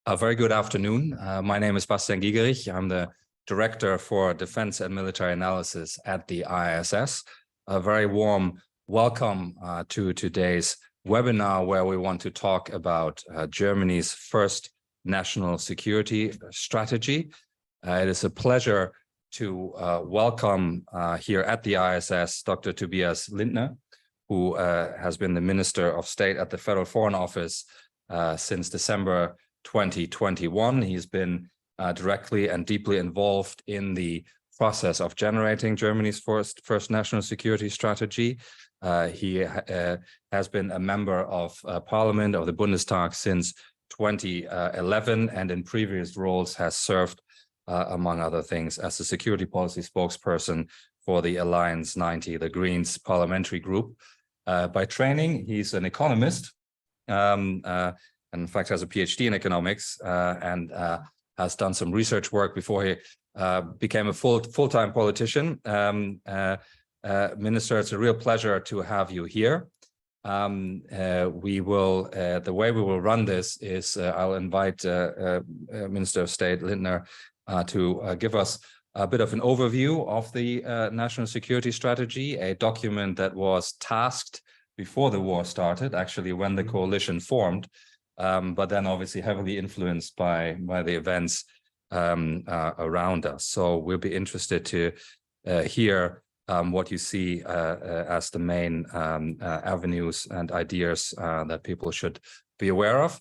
A very good afternoon. My name is Bastian Giegerich. I'm the Director for Defense and Military Analysis at the IISS. A very warm welcome to today's webinar, where we want to talk about Germany's first national security strategy. It is a pleasure to welcome here at the IISS Dr. Tobias Lindner, who has been the Minister of State at the Federal Foreign Office since December 2021. He's been directly and deeply involved in the process of generating Germany's first national security strategy. He has been a member of Parliament, of the Bundestag, since 2011, and in previous roles has served, among other things, as the security policy spokesperson for the Alliance 90, the Greens parliamentary group. By training, he's an economist, and in fact has a PhD in economics, and has done some research work before he became a full-time politician. Minister, it's a real pleasure to have you here. We will, the way we will run this is I'll invite Minister of State Lindner to give us a bit of an overview of the national security strategy, a document that was tasked before the war started, actually when the coalition formed, but then obviously heavily influenced by the events around us. So we'll be interested to hear what you see as the main avenues and ideas that people should be aware of.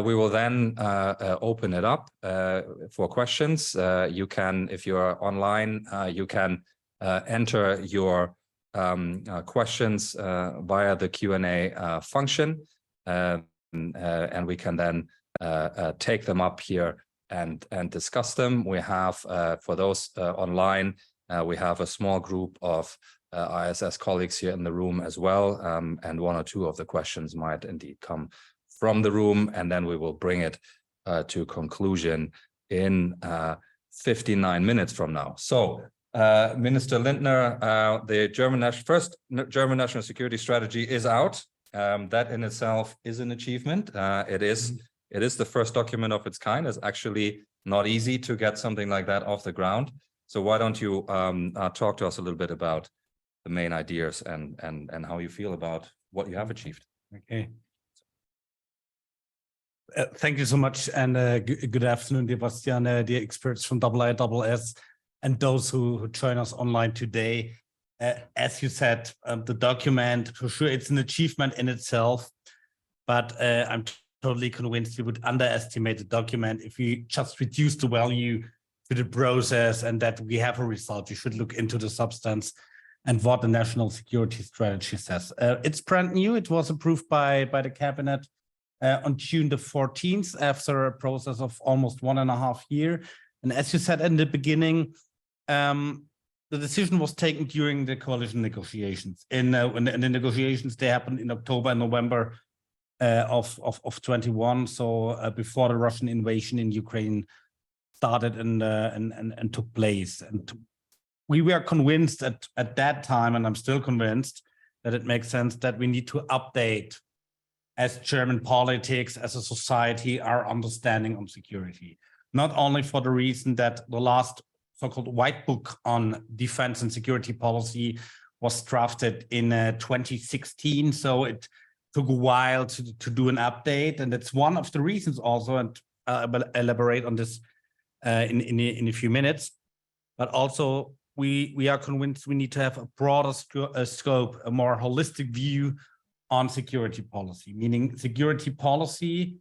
We will then open it up for questions. You can, if you're online, you can enter your questions via the Q&A function. And we can then take them up here and discuss them. We have, for those online, we have a small group of ISS colleagues here in the room as well, and one or two of the questions might indeed come from the room, and then we will bring it to conclusion in 59 minutes from now. So, Minister Lindner, the first German national security strategy is out. That in itself is an achievement. It is the first document of its kind. It's actually not easy to get something like that off the ground. So why don't you talk to us a little bit about the main ideas and how you feel about what you have achieved. Okay. Thank you so much, and good afternoon, dear Bastian, dear experts from IISS, and those who join us online today. As you said, the document, for sure, it's an achievement in itself, but I'm totally convinced you would underestimate the document if we just reduce the value to the process and that we have a result. You should look into the substance and what the national security strategy says. It's brand new. It was approved by the cabinet on June the 14th after a process of almost 1.5 years. And as you said in the beginning, the decision was taken during the coalition negotiations. In the negotiations, they happened in October and November of 21. So before the Russian invasion in Ukraine started and took place. And we were convinced at that time, and I'm still convinced, that it makes sense that we need to update, as German politics, as a society, our understanding on security. Not only for the reason that the last so-called white book on defense and security policy was drafted in 2016. So it took a while to do an update. And that's one of the reasons also, and I will elaborate on this in a few minutes. But also we are convinced we need to have a broader scope, a more holistic view on security policy, meaning security policy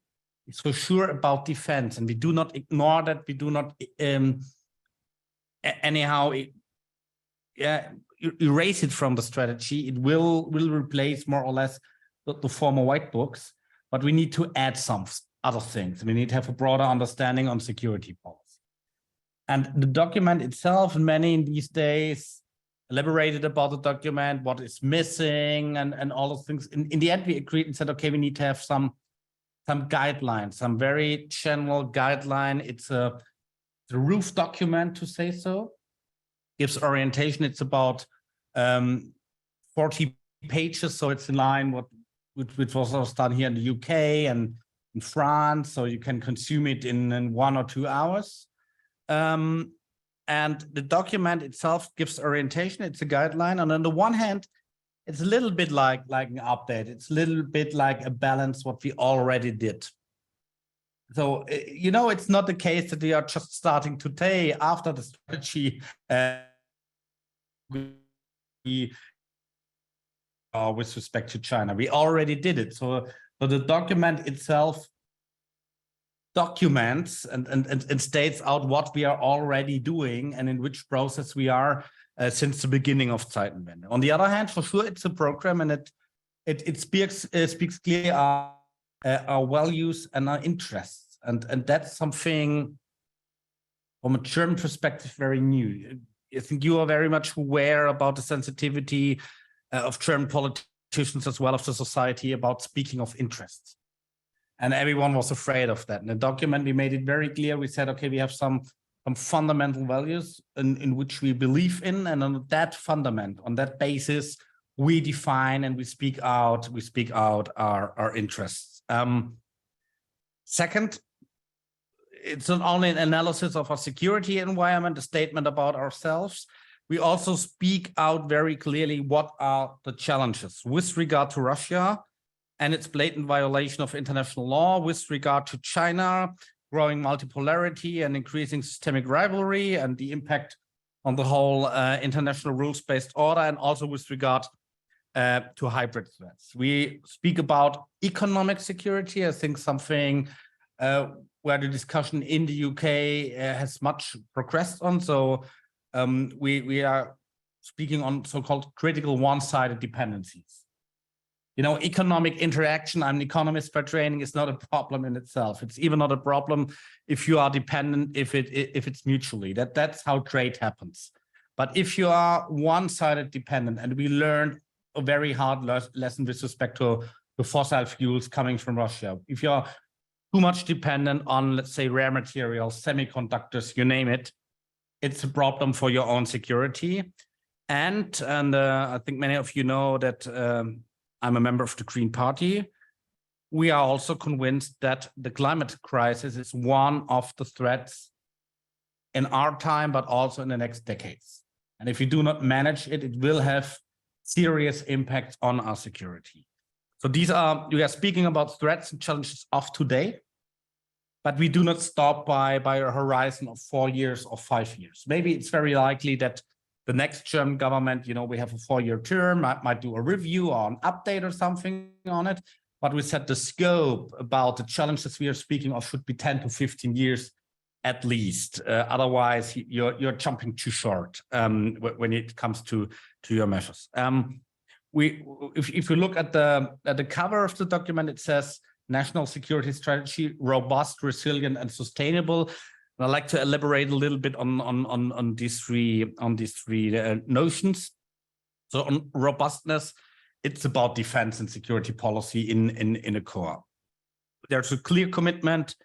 is for sure about defense. And we do not ignore that. We do not anyhow erase it from the strategy. It will replace more or less the former white books, but we need to add some other things. We need to have a broader understanding on security policy. And the document itself, and many in these days elaborated about the document, what is missing, and all those things. In the end, we agreed and said, okay, we need to have some guidelines, some very general guideline. It's a roof document, to say so. Gives orientation. It's about 40 pages, so it's in line with what was done here in the UK and France, so you can consume it in 1 or 2 hours. And the document itself gives orientation. It's a guideline. And on the one hand, it's a little bit like an update. It's a little bit like a balance what we already did. So, it's not the case that we are just starting today after the strategy with respect to China. We already did it. So the document itself documents and states out what we are already doing and in which process we are since the beginning of Zeitenwende. On the other hand, for sure, it's a program, and it speaks clearly our values and our interests, and that's something from a German perspective very new. I think you are very much aware about the sensitivity of German politicians as well as the society about speaking of interests. And everyone was afraid of that. In the document, we made it very clear. We said, okay, we have some fundamental values in which we believe in, and on that fundament, on that basis, we define and we speak out our interests. Second, it's not only an analysis of our security environment, a statement about ourselves. We also speak out very clearly what are the challenges with regard to Russia and its blatant violation of international law, with regard to China, growing multipolarity and increasing systemic rivalry, and the impact on the whole international rules-based order, and also with regard to hybrid threats. We speak about economic security, I think something where the discussion in the UK has much progressed on. So we are speaking on so-called critical one-sided dependencies. Economic interaction, I'm an economist by training, is not a problem in itself. It's even not a problem if you are dependent, if it's mutually. That's how trade happens. But if you are one-sided dependent, and we learned a very hard lesson with respect to the fossil fuels coming from Russia. If you're too much dependent on, let's say, rare materials, semiconductors, you name it, it's a problem for your own security. And I think many of you know that I'm a member of the Green Party. We are also convinced that the climate crisis is one of the threats in our time, but also in the next decades. And if we do not manage it, it will have serious impacts on our security. So we are speaking about threats and challenges of today, but we do not stop by a horizon of 4 years or 5 years. Maybe it's very likely that the next German government, we have a 4-year term, might do a review or an update or something on it, but we said the scope about the challenges we are speaking of should be 10 to 15 years at least. Otherwise, you're jumping too short when it comes to your measures. If you look at the cover of the document, it says National Security Strategy, robust, resilient, and sustainable. And I'd like to elaborate a little bit on these three notions. So on robustness, it's about defense and security policy in a core. There's a clear commitment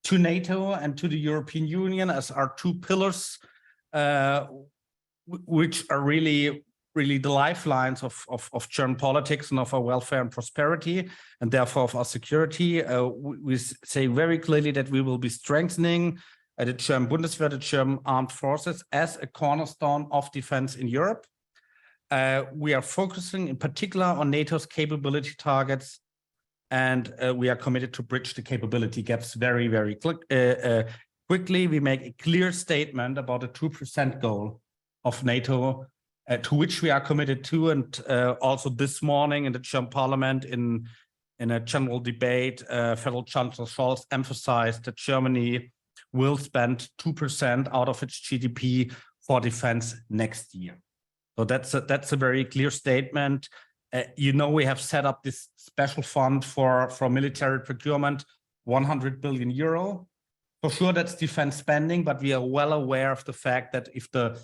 to NATO and to the European Union as our two pillars, which are really the lifelines of German politics and of our welfare and prosperity, and therefore of our security. We say very clearly that we will be strengthening the German Bundeswehr, the German armed forces, as a cornerstone of defense in Europe. We are focusing in particular on NATO's capability targets, and we are committed to bridge the capability gaps very, very quickly. We make a clear statement about a 2% goal of NATO, to which we are committed to. And also this morning in the German parliament, in a general debate, Federal Chancellor Scholz emphasized that Germany will spend 2% out of its GDP for defense next year. So that's a very clear statement. We have set up this special fund for military procurement, 100 billion euro. For sure, that's defense spending, but we are well aware of the fact that if the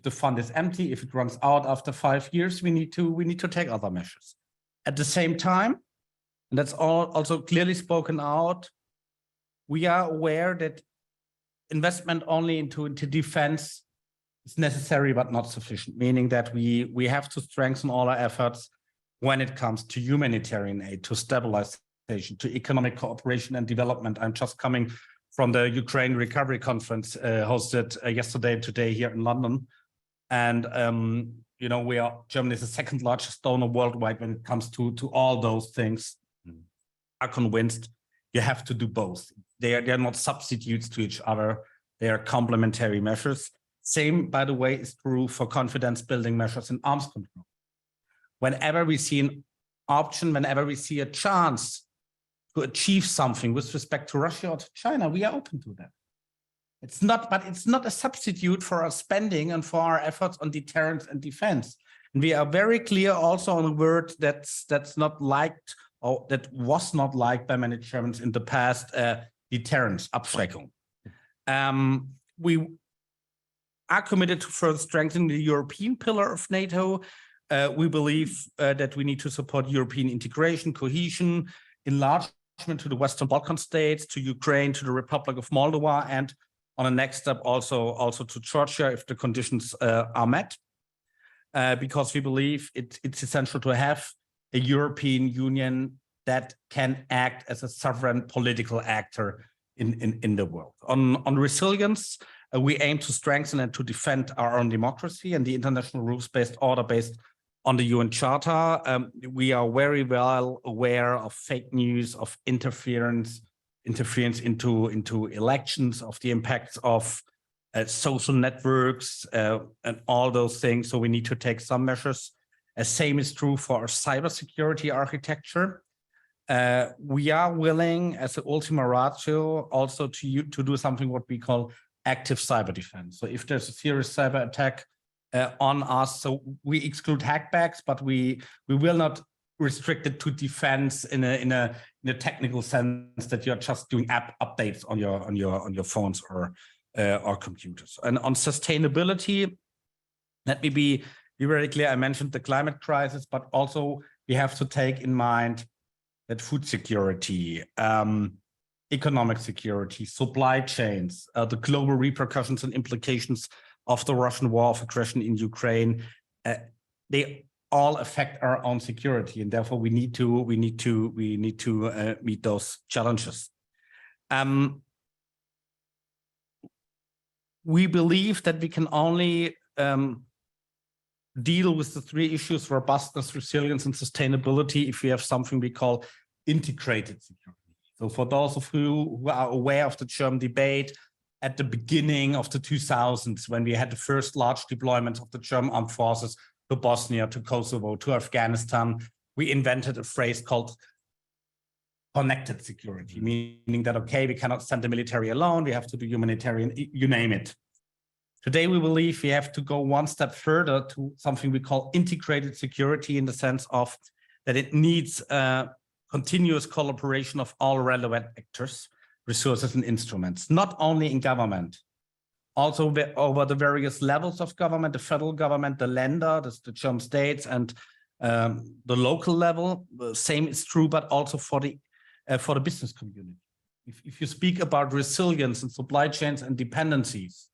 fund is empty, if it runs out after 5 years, we need to take other measures. At the same time, and that's also clearly spoken out, we are aware that investment only into defense is necessary but not sufficient, meaning that we have to strengthen all our efforts when it comes to humanitarian aid to stabilize to economic cooperation and development. I'm just coming from the Ukraine Recovery Conference hosted yesterday and today here in London. And, Germany is the second largest donor worldwide when it comes to all those things. Are convinced you have to do both. They're not substitutes to each other. They are complementary measures. Same, by the way, is true for confidence building measures in arms control. Whenever we see an option, whenever we see a chance to achieve something with respect to Russia or to China, we are open to that. It's not a substitute for our spending and for our efforts on deterrence and defense. And we are very clear also on a word that's not liked, or that was not liked by many Germans in the past, deterrence, Abschreckung. We are committed to further strengthening the European pillar of NATO. We believe that we need to support European integration, cohesion, enlargement to the Western Balkan states, to Ukraine, to the Republic of Moldova, and on a next step also to Georgia if the conditions are met. Because we believe it's essential to have a European Union that can act as a sovereign political actor in the world. On resilience, we aim to strengthen and to defend our own democracy and the international rules-based order based on the UN Charter. We are very well aware of fake news, of interference into elections, of the impacts of social networks and all those things. So we need to take some measures. Same is true for our cybersecurity architecture. We are willing, as an ultima ratio, also to do something what we call active cyber defense. So if there's a serious cyber attack on us, so we exclude hackbacks, but we will not restrict it to defense in a technical sense that you're just doing app updates on your phones or computers. And on sustainability, let me be very clear. I mentioned the climate crisis, but also we have to take in mind that food security, economic security, supply chains, the global repercussions and implications of the Russian war of aggression in Ukraine, they all affect our own security, and therefore we need to meet those challenges. We believe that we can only deal with the three issues: robustness, resilience, and sustainability, if we have something we call integrated security. So for those of you who are aware of the German debate at the beginning of the 2000s, when we had the first large deployment of the German armed forces to Bosnia, to Kosovo, to Afghanistan, we invented a phrase called connected security, meaning that, okay, we cannot send the military alone, we have to do humanitarian, you name it. Today, we believe we have to go one step further to something we call integrated security, in the sense of that it needs continuous collaboration of all relevant actors, resources, and instruments, not only in government, also over the various levels of government, the federal government, the Länder, the German states, and the local level. The same is true, but also for the business community. If you speak about resilience and supply chains and dependencies,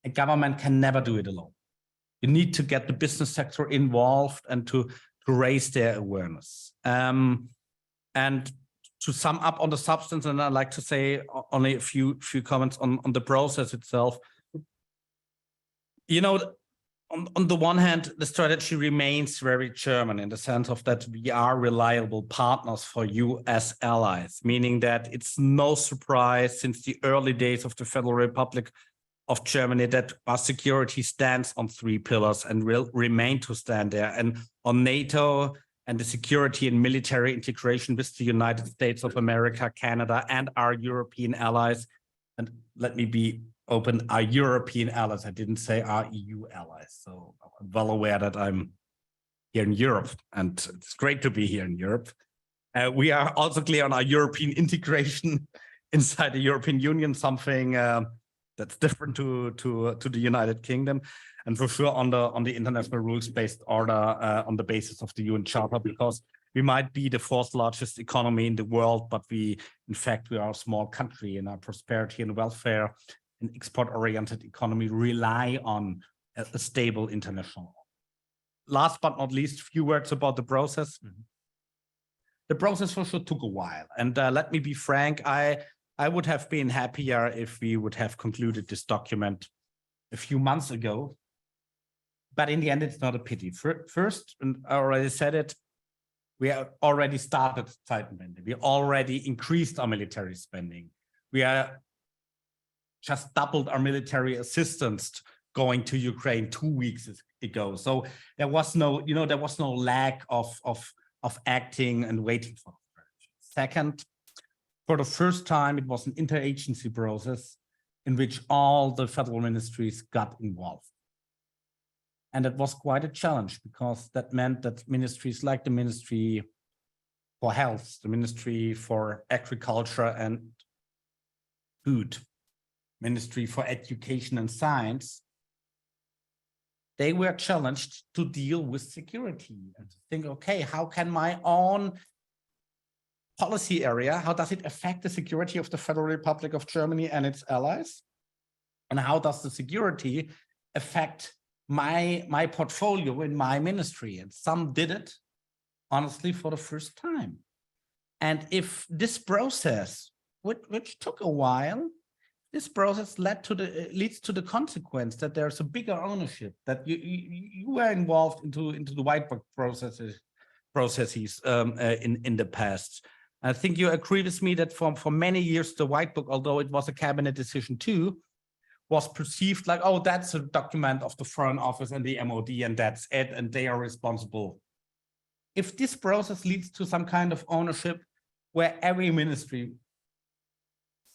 a government can never do it alone. You need to get the business sector involved and to raise their awareness. And to sum up on the substance, and I'd like to say only a few comments on the process itself. You know, on the one hand, the strategy remains very German in the sense of that we are reliable partners for US allies, meaning that it's no surprise since the early days of the Federal Republic of Germany that our security stands on three pillars and will remain to stand there. And on NATO and the security and military integration with the United States of America, Canada, and our European allies. And let me be open, our European allies. I didn't say our EU allies. So I'm well aware that I'm here in Europe, and it's great to be here in Europe. We are also clear on our European integration inside the European Union, something that's different to the United Kingdom, and for sure on the international rules-based order on the basis of the UN Charter, because we might be the fourth largest economy in the world, but in fact, we are a small country, and our prosperity and welfare and export-oriented economy rely on a stable international. Last but not least, a few words about the process. the process for sure took a while. And let me be frank, I would have been happier if we would have concluded this document a few months ago. But in the end, it's not a pity. First, and I already said it, we have already started Zeitenwende. We already increased our military spending. We are just doubled our military assistance going to Ukraine 2 weeks ago. So there was no, there was no lack of acting and waiting for. Second, for the first time, it was an interagency process in which all the federal ministries got involved. And it was quite a challenge because that meant that ministries like the Ministry for Health, the Ministry for Agriculture and Food, Ministry for Education and Science, they were challenged to deal with security and to think, okay, how can my own policy area, how does it affect the security of the Federal Republic of Germany and its allies? And how does the security affect my portfolio in my ministry? And some did it, honestly, for the first time. And if this process, which took a while, this process leads to the consequence that there's a bigger ownership, that you were involved into the White Book processes in the past. I think you agree with me that for many years, the White Book, although it was a cabinet decision too, was perceived like, oh, that's a document of the Foreign Office and the MOD, and that's it, and they are responsible. If this process leads to some kind of ownership where every ministry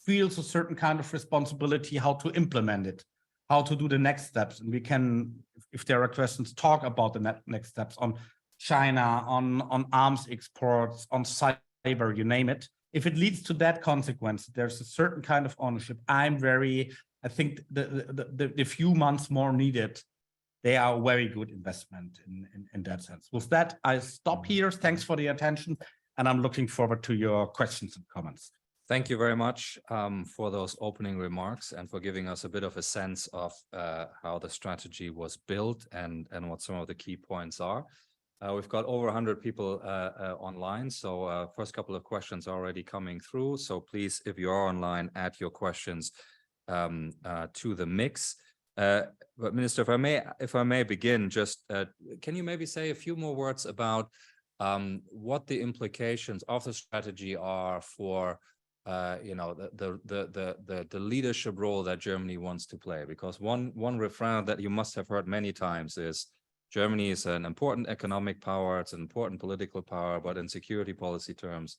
feels a certain kind of responsibility, how to implement it, how to do the next steps, and we can, if there are questions, talk about the next steps on China, on arms exports, on cyber, you name it. If it leads to that consequence, there's a certain kind of ownership. I think the few months more needed, they are a very good investment in that sense. With that, I stop here. Thanks for the attention, and I'm looking forward to your questions and comments. Thank you very much for those opening remarks and for giving us a bit of a sense of how the strategy was built and what some of the key points are. We've got over 100 people online, so first couple of questions are already coming through. So please, if you are online, add your questions to the mix. But Minister, if I may begin, just can you maybe say a few more words about what the implications of the strategy are for the leadership role that Germany wants to play? Because one refrain that you must have heard many times is Germany is an important economic power, it's an important political power, but in security policy terms,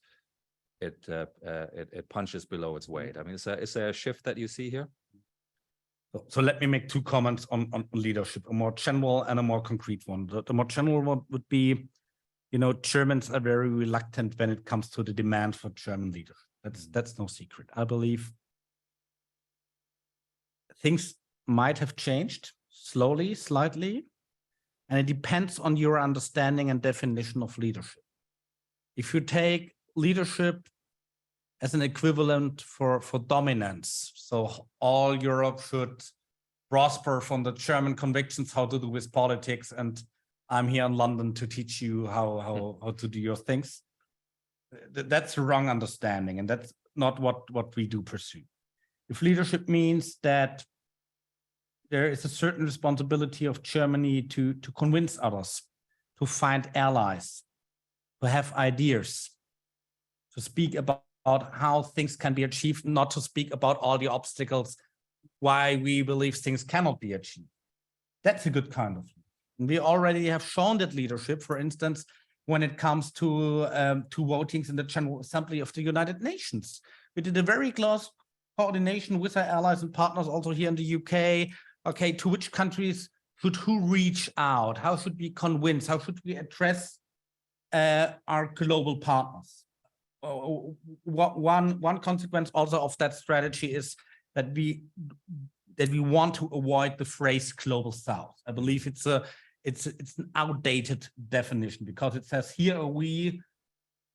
it punches below its weight. I mean, is there a shift that you see here? So let me make two comments on leadership, a more general and a more concrete one. The more general one would be, Germans are very reluctant when it comes to the demand for German leadership. That's no secret. I believe things might have changed slowly, slightly, and it depends on your understanding and definition of leadership. If you take leadership as an equivalent for dominance, so all Europe should prosper from the German convictions how to do with politics, and I'm here in London to teach you how to do your things. That's a wrong understanding, and that's not what we do pursue. If leadership means that there is a certain responsibility of Germany to convince others, to find allies, to have ideas, to speak about how things can be achieved, not to speak about all the obstacles, why we believe things cannot be achieved. That's a good kind of leadership. And we already have shown that leadership, for instance, when it comes to votings in the General Assembly of the United Nations. We did a very close coordination with our allies and partners also here in the UK. Okay, to which countries should who reach out? How should we convince? How should we address our global partners? One consequence also of that strategy is that we want to avoid the phrase global south. I believe it's an outdated definition because it says here are we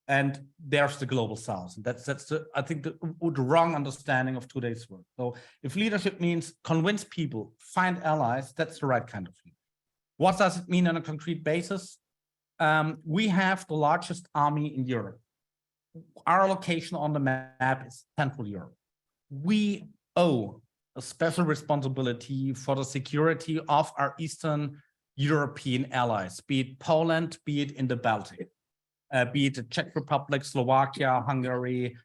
and there's the global south. And that's I think the wrong understanding of today's world. So if leadership means convince people, find allies, that's the right kind of leadership. What does it mean on a concrete basis? We have the largest army in Europe. our location on the map is Central Europe. We owe a special responsibility for the security of our Eastern European allies, be it Poland, be it in the Baltic, be it the Czech Republic, Slovakia, Hungary,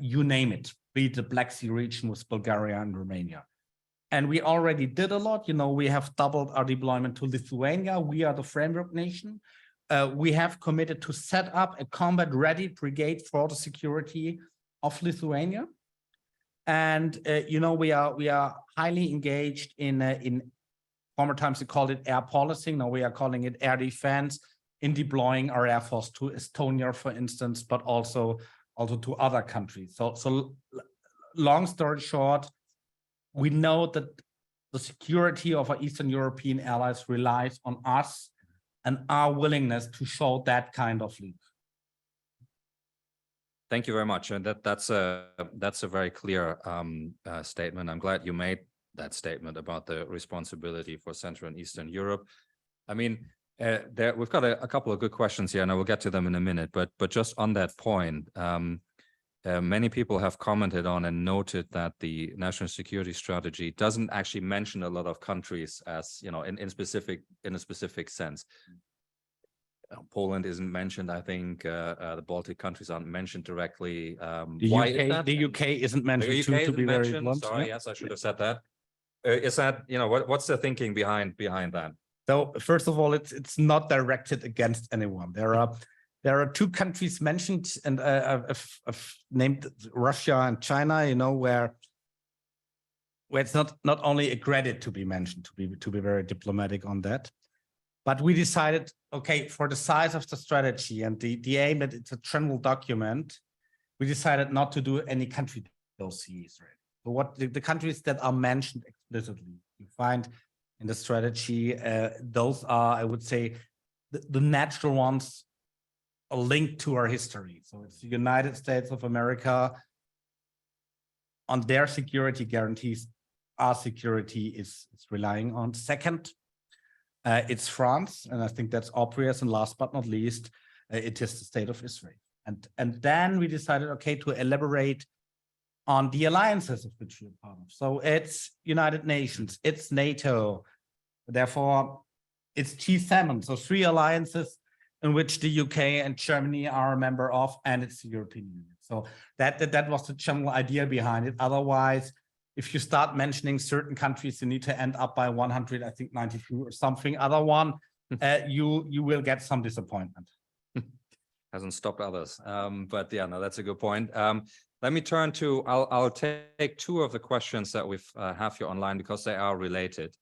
you name it, be it the Black Sea region with Bulgaria and Romania. And we already did a lot. You know, we have doubled our deployment to Lithuania. We are the framework nation. We have committed to set up a combat-ready brigade for the security of Lithuania. And you know, we are highly engaged in former times we called it air policing. Now we are calling it air defense, in deploying our air force to Estonia, for instance, but also to other countries. So long story short, we know that the security of our Eastern European allies relies on us and our willingness to show that kind of lead. Thank you very much. And that's a very clear statement. I'm glad you made that statement about the responsibility for Central and Eastern Europe. I mean, we've got a couple of good questions here, and I will get to them in a minute. But just on that point, many people have commented on and noted that the national security strategy doesn't actually mention a lot of countries as, you know, in a specific sense. Poland isn't mentioned. I think the Baltic countries aren't mentioned directly. Why is that? The UK isn't mentioned. The UK to be very mentioned. blunt. Sorry, Yeah. yes, I should have said that. Is that, you know, what's the thinking behind that? So first of all, it's not directed against anyone. There are two countries mentioned, and I've named Russia and China. You know, where it's not only a credit to be mentioned, to be very diplomatic on that. But we decided, okay, for the size of the strategy and the aim that it's a general document, we decided not to do any country dossiers. Right? So what the countries that are mentioned explicitly, you find in the strategy, those are, I would say, the natural ones are linked to our history. So it's the United States of America. On their security guarantees, our security is relying on. Second, it's France, and I think that's obvious. And last but not least, it is the state of Israel. And then we decided, okay, to elaborate on the alliances of which we're part of. So it's United Nations, it's NATO, therefore it's G7, so 3 alliances in which the UK and Germany are a member of, and it's the European Union. So that was the general idea behind it. Otherwise, if you start mentioning certain countries, you need to end up by 100, I think 92 or something. Other one, you will get some disappointment. Hasn't stopped others. But yeah, no, that's a good point. Let me turn to, I'll take 2 of the questions that we've have here online because they are related.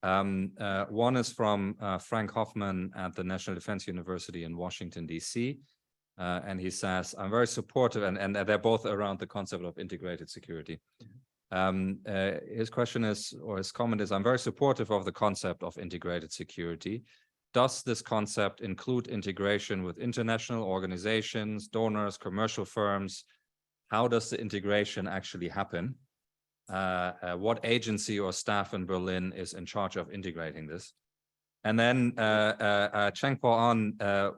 One is from Frank Hoffman at the National Defense University in Washington, D.C. And he says, I'm very supportive, and they're both around the concept of integrated security. His question is, or his comment is, I'm very supportive of the concept of integrated security. Does this concept include integration with international organizations, donors, commercial firms? How does the integration actually happen? What agency or staff in Berlin is in charge of integrating this? And then Cheng-Po An,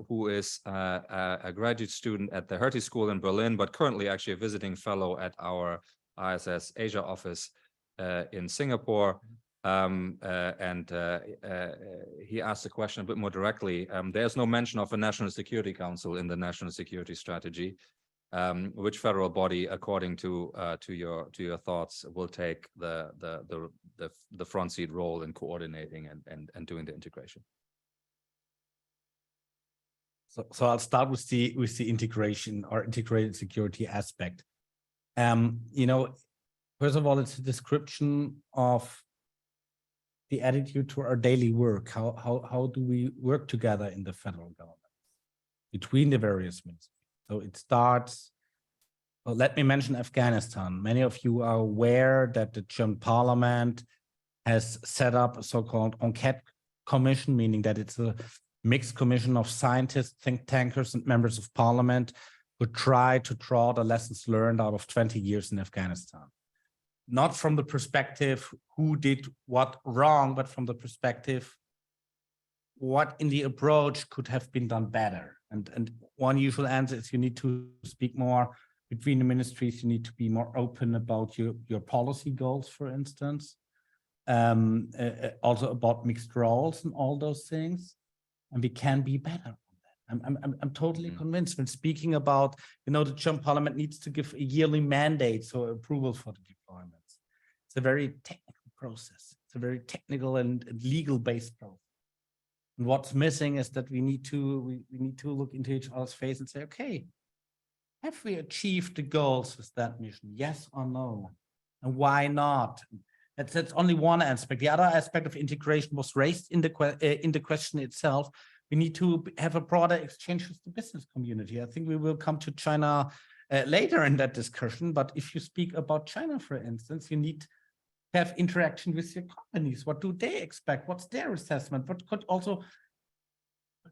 who is a graduate student at the Hertie School in Berlin, but currently actually a visiting fellow at our ISS Asia office in Singapore. He asked the question a bit more directly. There's no mention of a National Security Council in the National Security Strategy. Which federal body, according to your thoughts, will take the front seat role in coordinating and doing the integration? So I'll start with the integration or integrated security aspect. You know, first of all, it's a description of the attitude to our daily work. How do we work together in the federal government between the various ministries? So it starts, well, let me mention Afghanistan. Many of you are aware that the German parliament has set up a so-called enquete commission, meaning that it's a mixed commission of scientists, think tankers, and members of parliament who try to draw the lessons learned out of 20 years in Afghanistan. Not from the perspective who did what wrong, but from the perspective what in the approach could have been done better. And one usual answer is you need to speak more between the ministries. You need to be more open about your policy goals, for instance. Also about mixed roles and all those things, and we can be better on that. I'm totally convinced. When speaking about, the German Parliament needs to give a yearly mandate, so approval for the deployments. It's a very technical process. It's a very technical and legal based process. And what's missing is that we need to look into each other's face and say, okay, have we achieved the goals with that mission? Yes or no? And why not? That's only one aspect. The other aspect of integration was raised in the question itself. We need to have a broader exchange with the business community. I think we will come to China later in that discussion. But if you speak about China, for instance, you need to have interaction with your companies. What do they expect? What's their assessment? What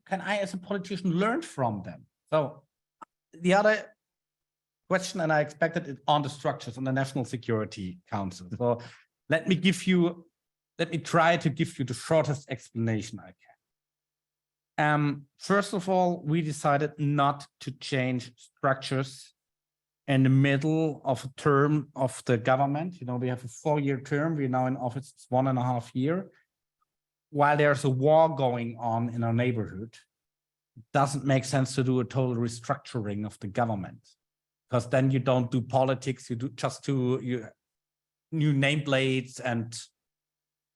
can I, as a politician, learn from them? So the other question, and I expected it on the structures on the National Security Council. So let me try to give you the shortest explanation I can. First of all, we decided not to change structures in the middle of a term of the government. We have a 4-year term. We're now in office 1.5 years. While there's a war going on in our neighborhood, it doesn't make sense to do a total restructuring of the government, because then you don't do politics. You do just new nameplates and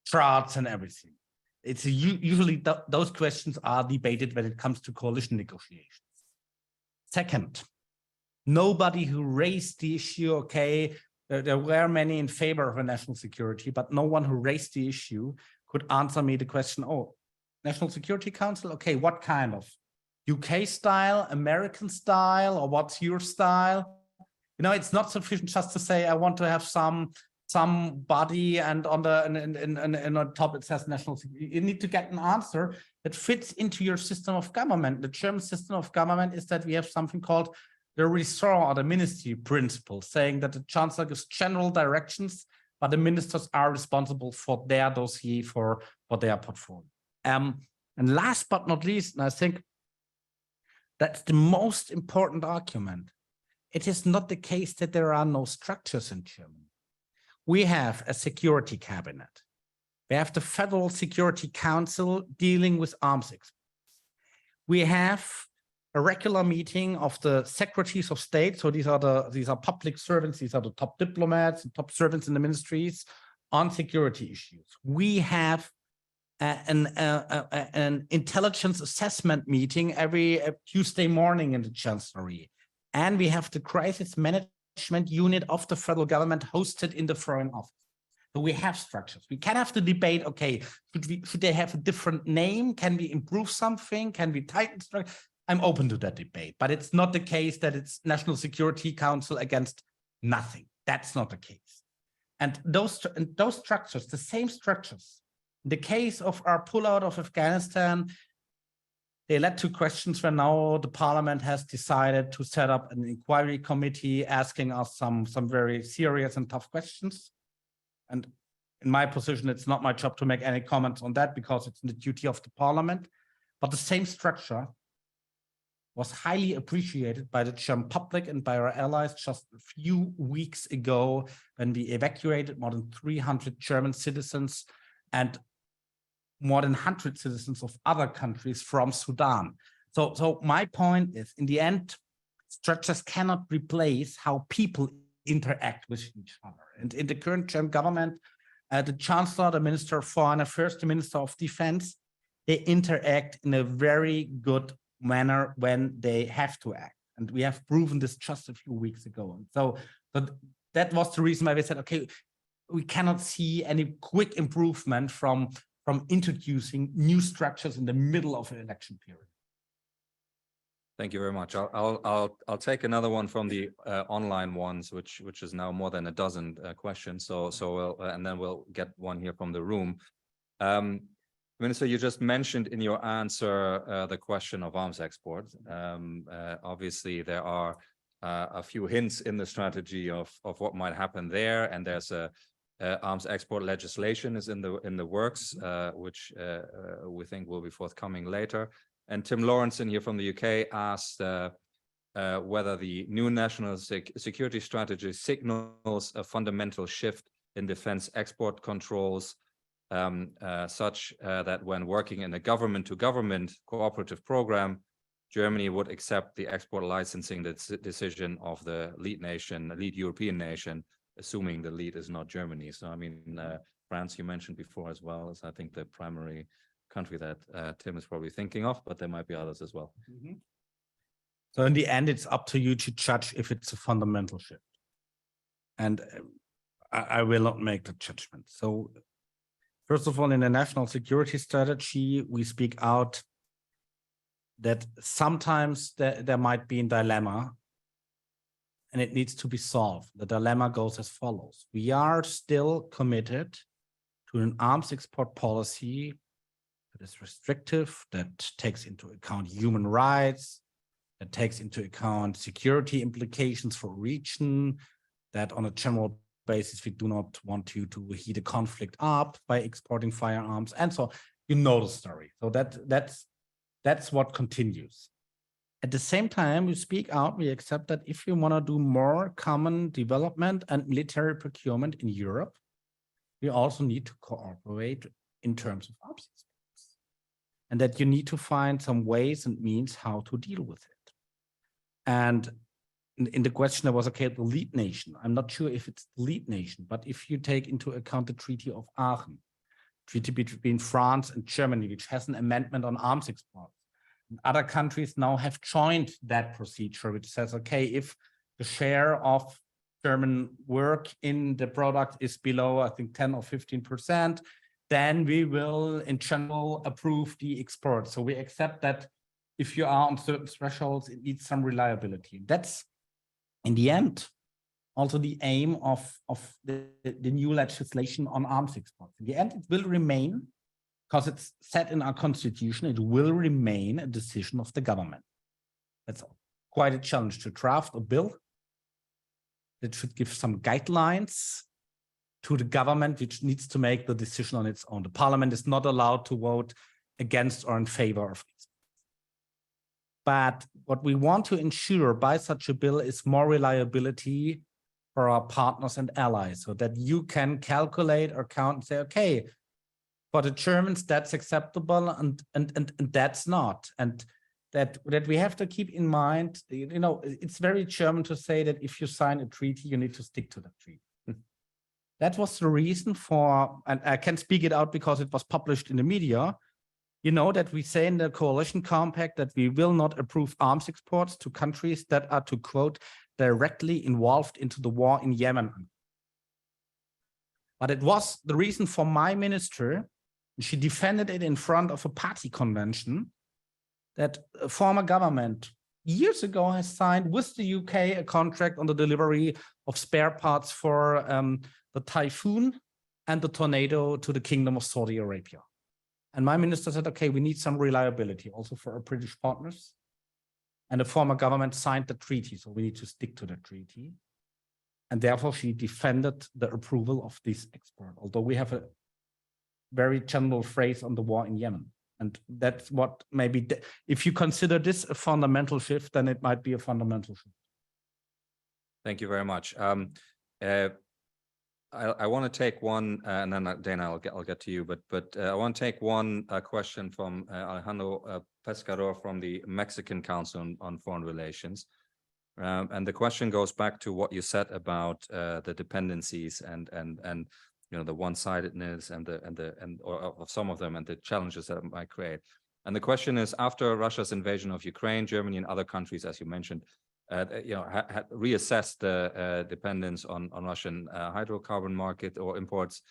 charts and everything. It's usually those questions are debated when it comes to coalition negotiations. Second, nobody who raised the issue, okay, there were many in favor of a national security, but no one who raised the issue could answer me the question, oh, National Security Council, okay, what kind of? UK style, American style, or what's your style? It's not sufficient just to say, I want to have somebody and on the top it says national security. You need to get an answer that fits into your system of government. The German system of government is that we have something called the ressort or the ministry principle, saying that the chancellor gives general directions, but the ministers are responsible for their dossier, for their portfolio. And last but not least, and I think that's the most important argument, it is not the case that there are no structures in Germany. We have a security cabinet. We have the Federal Security Council dealing with arms exports. We have a regular meeting of the secretaries of state. So these are public servants. These are the top diplomats and top servants in the ministries on security issues. We have an intelligence assessment meeting every Tuesday morning in the Chancellery. And we have the crisis management unit of the federal government hosted in the Foreign Office. So we have structures. We can have the debate, okay, should they have a different name? Can we improve something? Can we tighten structure? I'm open to that debate, but it's not the case that it's National Security Council against nothing. That's not the case. And those structures, the same structures, in the case of our pullout of Afghanistan, they led to questions where now the parliament has decided to set up an inquiry committee asking us some very serious and tough questions. And in my position, it's not my job to make any comments on that because it's the duty of the parliament. But the same structure was highly appreciated by the German public and by our allies just a few weeks ago when we evacuated more than 300 German citizens and more than 100 citizens of other countries from Sudan. So my point is, in the end, structures cannot replace how people interact with each other. And in the current German government, the Chancellor, the Minister of Foreign Affairs, the Minister of Defense, they interact in a very good manner when they have to act. And we have proven this just a few weeks ago. And so that was the reason why we said, okay, we cannot see any quick improvement from introducing new structures in the middle of an election period. Thank you very much. I'll take another one from the online ones, which is now more than a dozen questions. And then we'll get one here from the room. Minister, you just mentioned in your answer the question of arms export. Obviously, there are a few hints in the strategy of what might happen there, and there's a arms export legislation is in the works, which we think will be forthcoming later. And Tim Lawrenson here from the UK asked whether the new national security strategy signals a fundamental shift in defense export controls, such that when working in a government-to-government cooperative program, Germany would accept the export licensing decision of the lead European nation, assuming the lead is not Germany. So, I mean, France, you mentioned before as well, is I think the primary country that Tim is probably thinking of, but there might be others as well. Mm-hmm. So in the end, it's up to you to judge if it's a fundamental shift. And I will not make the judgment. So first of all, in the national security strategy, we speak out that sometimes there might be a dilemma and it needs to be solved. The dilemma goes as follows. We are still committed to an arms export policy that is restrictive, that takes into account human rights, that takes into account security implications for region, that on a general basis, we do not want to heat a conflict up by exporting firearms. And so you know the story. So that's what continues. At the same time, we speak out, we accept that if you want to do more common development and military procurement in Europe, we also need to cooperate in terms of arms exports. And that you need to find some ways and means how to deal with it. And in the question, there was, okay, the lead nation. I'm not sure if it's the lead nation, but if you take into account the Treaty of Aachen, treaty between France and Germany, which has an amendment on arms exports, other countries now have joined that procedure, which says, okay, if the share of German work in the product is below, I think, 10 or 15%, then we will, in general, approve the export. So we accept that if you are on certain thresholds, it needs some reliability. That's, in the end, also the aim of the new legislation on arms exports. In the end, it will remain, because it's set in our constitution, it will remain a decision of the government. That's quite a challenge to draft a bill that should give some guidelines to the government, which needs to make the decision on its own. The parliament is not allowed to vote against or in favor of it. But what we want to ensure by such a bill is more reliability for our partners and allies, so that you can calculate or count and say, okay, for the Germans, that's acceptable and that's not. And that we have to keep in mind, you know, it's very German to say that if you sign a treaty, you need to stick to the treaty. That was the reason for, and I can speak it out because it was published in the media, you know, that we say in the coalition compact that we will not approve arms exports to countries that are, to quote, directly involved into the war in Yemen. But it was the reason for my minister, she defended it in front of a party convention, that a former government years ago has signed with the UK a contract on the delivery of spare parts for the Typhoon and the Tornado to the Kingdom of Saudi Arabia. And my minister said, okay, we need some reliability also for our British partners. And the former government signed the treaty, so we need to stick to the treaty. And therefore, she defended the approval of this export, although we have a very general phrase on the war in Yemen. And that's what maybe, if you consider this a fundamental shift, then it might be a fundamental shift. Thank you very much. I want to take one, and then Dana, I'll get to you. But I want to take one question from Alejandro Pescador from the Mexican Council on Foreign Relations, and the question goes back to what you said about the dependencies and you know, the one-sidedness and of some of them and the challenges that it might create. And the question is, after Russia's invasion of Ukraine, Germany and other countries, as you mentioned, you know, had reassessed the dependence on Russian hydrocarbon market or imports.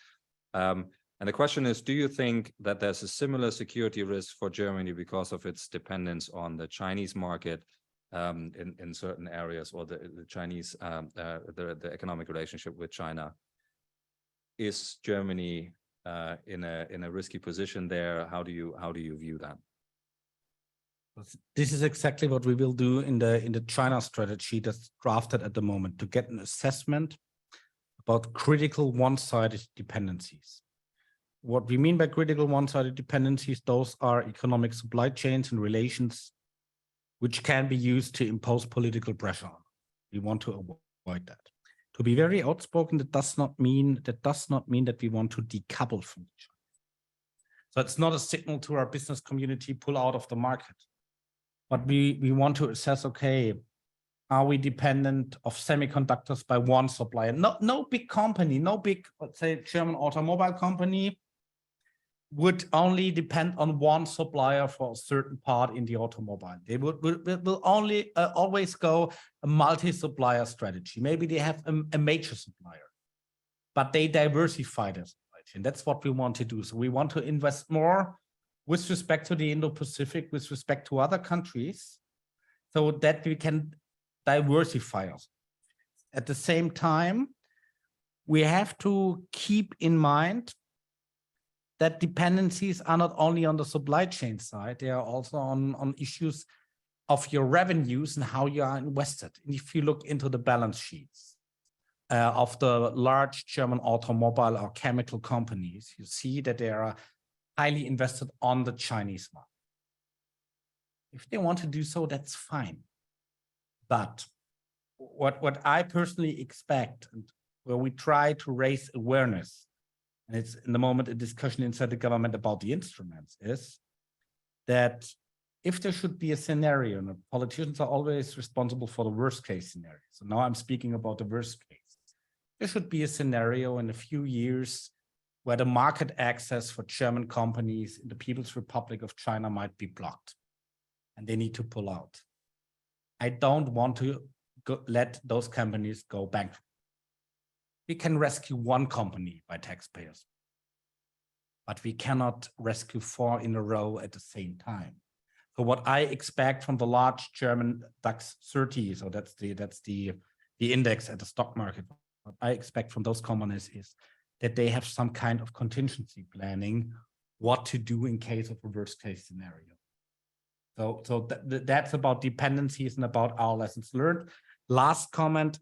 And the question is, do you think that there's a similar security risk for Germany because of its dependence on the Chinese market in certain areas, or the Chinese, the economic relationship with China? Is Germany in a risky position there? How do you view that? This is exactly what we will do in the China strategy that's drafted at the moment, to get an assessment about critical one-sided dependencies. what we mean by critical one-sided dependencies, those are economic supply chains and relations which can be used to impose political pressure. We want to avoid that. To be very outspoken, that does not mean that we want to decouple from each other. So it's not a signal to our business community, pull out of the market. But we want to assess, okay, are we dependent of semiconductors by one supplier? No big company, no big, let's say, German automobile company would only depend on one supplier for a certain part in the automobile. They will only always go a multi-supplier strategy. Maybe they have a major supplier, but they diversify their supply chain. That's what we want to do. So we want to invest more with respect to the Indo-Pacific, with respect to other countries, so that we can diversify us. At the same time, we have to keep in mind that dependencies are not only on the supply chain side, they are also on issues of your revenues and how you are invested. And if you look into the balance sheets of the large German automobile or chemical companies, you see that they are highly invested on the Chinese market. If they want to do so, that's fine. But what I personally expect, and where we try to raise awareness, and it's in the moment a discussion inside the government about the instruments, is that if there should be a scenario, and politicians are always responsible for the worst case scenario. So now I'm speaking about the worst case. There should be a scenario in a few years where the market access for German companies in the People's Republic of China might be blocked and they need to pull out. I don't want to let those companies go bankrupt. We can rescue one company by taxpayers, but we cannot rescue 4 in a row at the same time. So what I expect from the large German DAX 30, so that's the index at the stock market, what I expect from those companies is that they have some kind of contingency planning, what to do in case of a worst case scenario. So that's about dependencies and about our lessons learned. Last comment,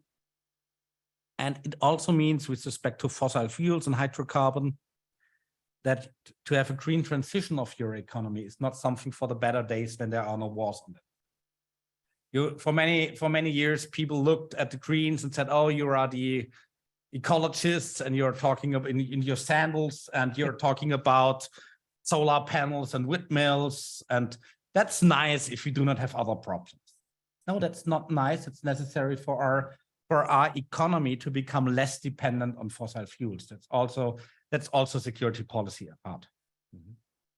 and it also means with respect to fossil fuels and hydrocarbon, that to have a green transition of your economy is not something for the better days when there are no wars on it. For many years, people looked at the Greens and said, oh, you are the ecologists and you're talking about in your sandals and you're talking about solar panels and windmills. And that's nice if we do not have other problems. No, that's not nice. It's necessary for our economy to become less dependent on fossil fuels. That's also security policy at heart.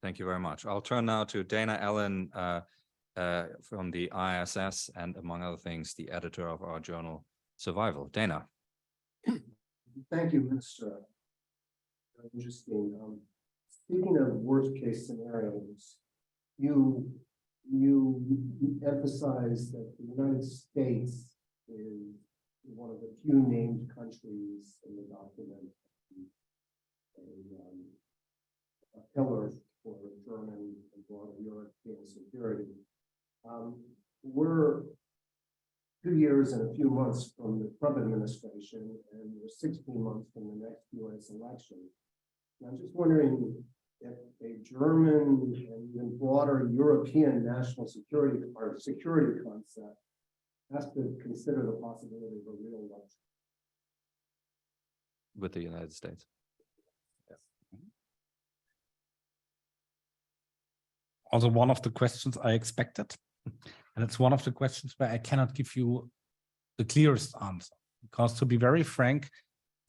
Thank you very much. I'll turn now to Dana Allen from the IISS and, among other things, the editor of our journal Survival. Dana. Thank you, Minister. Very interesting. Speaking of worst case scenarios, you emphasize that the United States is one of the few named countries in the document, a pillar for German and broader European security. We're 2 years and a few months from the Trump administration, and we're 16 months from the next U.S. election. And I'm just wondering if a German and even broader European national security or security concept has to consider the possibility of a real election with the United States. Yes. Also one of the questions I expected, and it's one of the questions where I cannot give you the clearest answer, because to be very frank,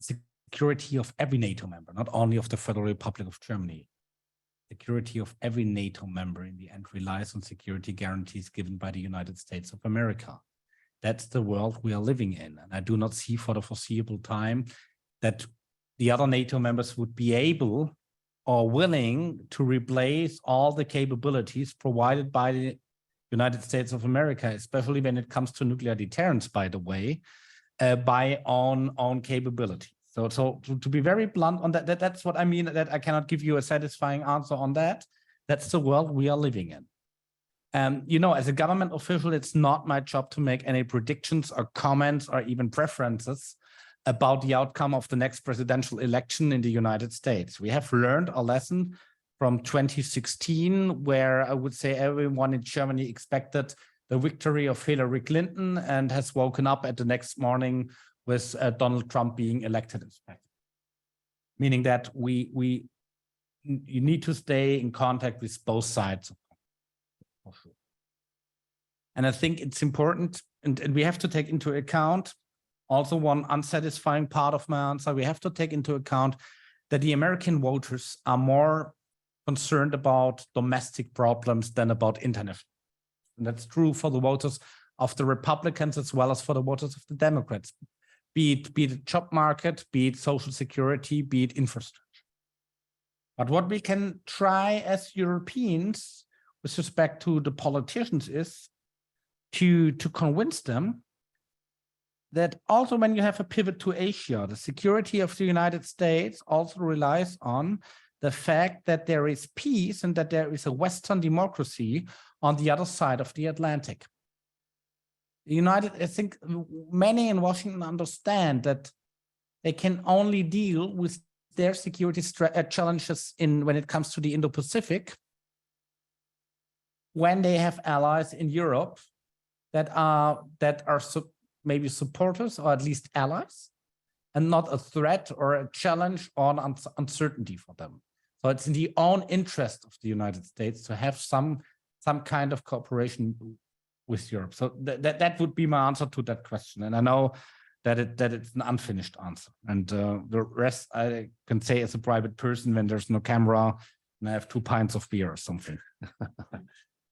security of every NATO member, not only of the Federal Republic of Germany, security of every NATO member in the end relies on security guarantees given by the United States of America. That's the world we are living in. And I do not see for the foreseeable time that the other NATO members would be able or willing to replace all the capabilities provided by the United States of America, especially when it comes to nuclear deterrence, by the way, by own capabilities. So to be very blunt on that's what I mean, that I cannot give you a satisfying answer on that. That's the world we are living in. You know, as a government official, it's not my job to make any predictions or comments or even preferences about the outcome of the next presidential election in the United States. We have learned a lesson from 2016, where I would say everyone in Germany expected the victory of Hillary Clinton and has woken up at the next morning with Donald Trump being elected as president. Meaning that you need to stay in contact with both sides. And I think it's important, and we have to take into account also one unsatisfying part of my answer. We have to take into account that the American voters are more concerned about domestic problems than about international. And that's true for the voters of the Republicans as well as for the voters of the Democrats, be it the job market, be it social security, be it infrastructure. But what we can try as Europeans with respect to the politicians is to convince them that also when you have a pivot to Asia, the security of the United States also relies on the fact that there is peace and that there is a Western democracy on the other side of the Atlantic. I think many in Washington understand that they can only deal with their security challenges when it comes to the Indo-Pacific when they have allies in Europe that are maybe supporters or at least allies, and not a threat or a challenge or an uncertainty for them. So it's in the own interest of the United States to have some kind of cooperation with Europe. So that would be my answer to that question. And I know that it's an unfinished answer. And the rest I can say as a private person when there's no camera and I have 2 pints of beer or something.